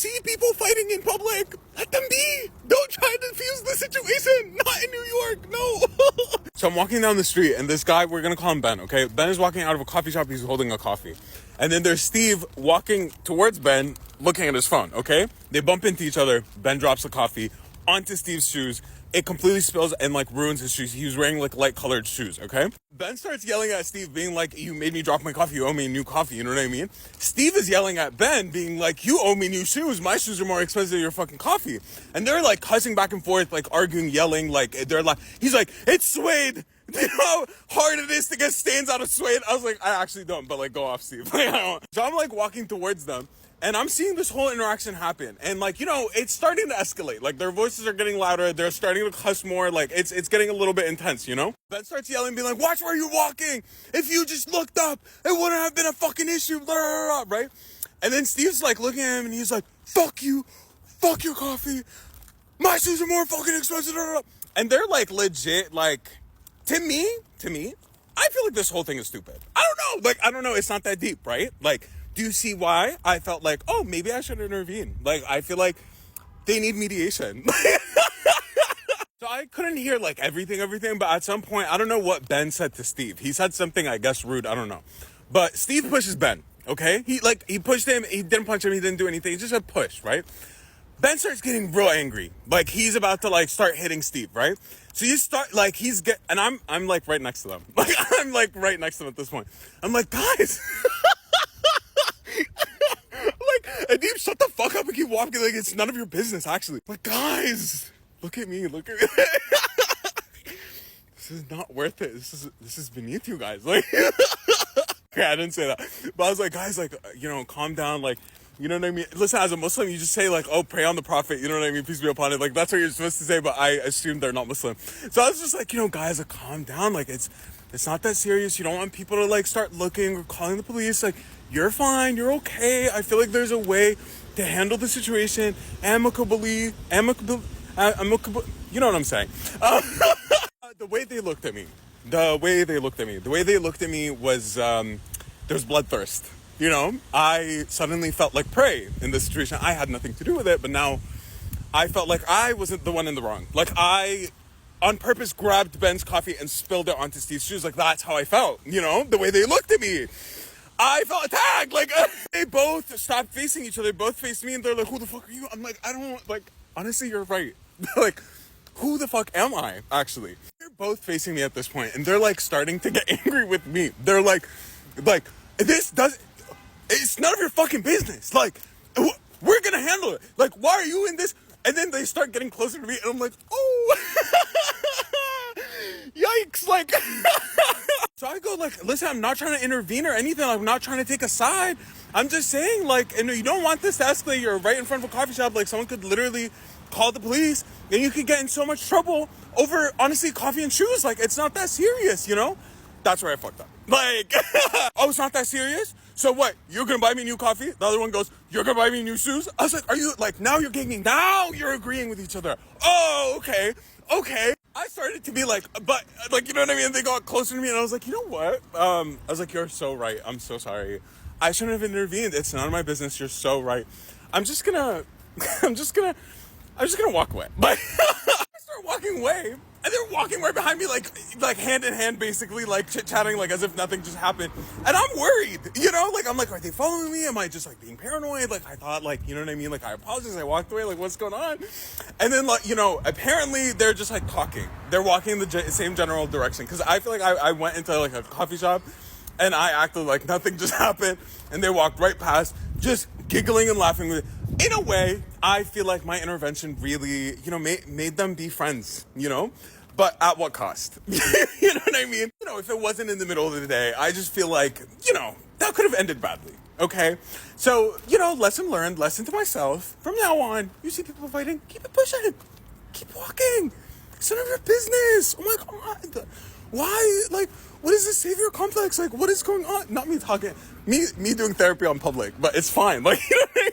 see people fighting in public, let them be. Don't try to defuse the situation. Not in New York, no. So I'm walking down the street, and this guy, we're gonna call him Ben, okay? Ben is walking out of a coffee shop. He's holding a coffee. And then there's Steve walking towards Ben, looking at his phone, okay? They bump into each other. Ben drops the coffee onto Steve's shoes. It completely spills and like ruins his shoes. He was wearing like light colored shoes, okay? Ben starts yelling at Steve, being like, you made me drop my coffee, you owe me a new coffee, you know what I mean? Steve is yelling at Ben, being like, you owe me new shoes, my shoes are more expensive than your fucking coffee. And they're like cussing back and forth, like arguing, yelling, like they're like, he's like, it's suede. Do you know how hard it is to get stains out of suede? I was like, I actually don't, but like, go off, Steve. Like, I don't. So I'm like walking towards them, and I'm seeing this whole interaction happen. And like, you know, it's starting to escalate. Like, their voices are getting louder. They're starting to cuss more. Like, it's getting a little bit intense, you know? Ben starts yelling, being like, watch where you're walking. If you just looked up, it wouldn't have been a fucking issue, blah, blah, blah, right? And then Steve's like looking at him, and he's like, fuck you. Fuck your coffee. My shoes are more fucking expensive, blah, blah, blah. And they're like legit, like, to me, I feel like this whole thing is stupid. I don't know. Like, I don't know. It's not that deep, right? Like, do you see why I felt like, oh, maybe I should intervene? Like, I feel like they need mediation. So I couldn't hear like everything, but at some point, I don't know what Ben said to Steve. He said something, I guess, rude. I don't know. But Steve pushes Ben, okay? He pushed him. He didn't punch him. He didn't do anything. He just a push, right? Ben starts getting real angry. Like, he's about to like start hitting Steve, right? So you start like and I'm like right next to them. Like, I'm like right next to them at this point. I'm like, guys. Like, Adib, shut the fuck up and keep walking. Like, it's none of your business, actually. Like, guys, look at me. This is not worth it. This is beneath you guys. Like, okay, I didn't say that, but I was like, guys, like, you know, calm down. Like, you know what I mean? Listen, as a Muslim, you just say like, oh, pray on the Prophet. You know what I mean? Peace be upon it. Like, that's what you're supposed to say, but I assume they're not Muslim. So I was just like, you know, guys, like, calm down. Like, it's not that serious. You don't want people to like start looking or calling the police. Like, you're fine. You're okay. I feel like there's a way to handle the situation amicably. You know what I'm saying? The way they looked at me was, there's bloodthirst. You know, I suddenly felt like prey in this situation. I had nothing to do with it, but now I felt like I wasn't the one in the wrong. Like, I, on purpose, grabbed Ben's coffee and spilled it onto Steve's shoes. Like, that's how I felt, you know, the way they looked at me. I felt attacked. Like, they both stopped facing each other, both faced me, and they're like, who the fuck are you? I'm like, I don't, like, honestly, you're right. Like, who the fuck am I, actually? They're both facing me at this point, and they're, like, starting to get angry with me. They're like, it's none of your fucking business. Like, we're gonna handle it. Like, why are you in this? And then they start getting closer to me, and I'm like, oh, yikes. Like, so I go like, listen, I'm not trying to intervene or anything. I'm not trying to take a side. I'm just saying, like, and you don't want this to escalate. You're right in front of a coffee shop. Like, someone could literally call the police, and you could get in so much trouble over, honestly, coffee and shoes. Like, it's not that serious, you know? That's where I fucked up. Like, oh, it's not that serious? So what? You're gonna buy me new coffee? The other one goes, you're gonna buy me new shoes? I was like, are you, like, now you're ganging, now you're agreeing with each other. Oh, okay. I started to be like, but, like, you know what I mean? And they got closer to me, and I was like, you know what? I was like, you're so right. I'm so sorry. I shouldn't have intervened. It's none of my business. You're so right. I'm just gonna walk away. But I start walking away. And they're walking right behind me, like hand in hand, basically, like chit-chatting, like as if nothing just happened. And I'm worried, you know? Like, I'm like, are they following me? Am I just, like, being paranoid? Like, I thought, like, you know what I mean? Like, I apologize. I walked away. Like, what's going on? And then, like, you know, apparently they're just, like, talking. They're walking in the same general direction. Because I feel like I went into, like, a coffee shop, and I acted like nothing just happened. And they walked right past, just giggling and laughing with it. In a way, I feel like my intervention really, you know, made them be friends, you know? But at what cost? You know what I mean? You know, if it wasn't in the middle of the day, I just feel like, you know, that could have ended badly, okay? So, you know, lesson learned, lesson to myself. From now on, you see people fighting, keep it pushing. Keep walking. It's none of your business. Oh my God. Why? Like, what is this savior complex? Like, what is going on? Not me talking, me doing therapy on public, but it's fine. Like, you know what I mean?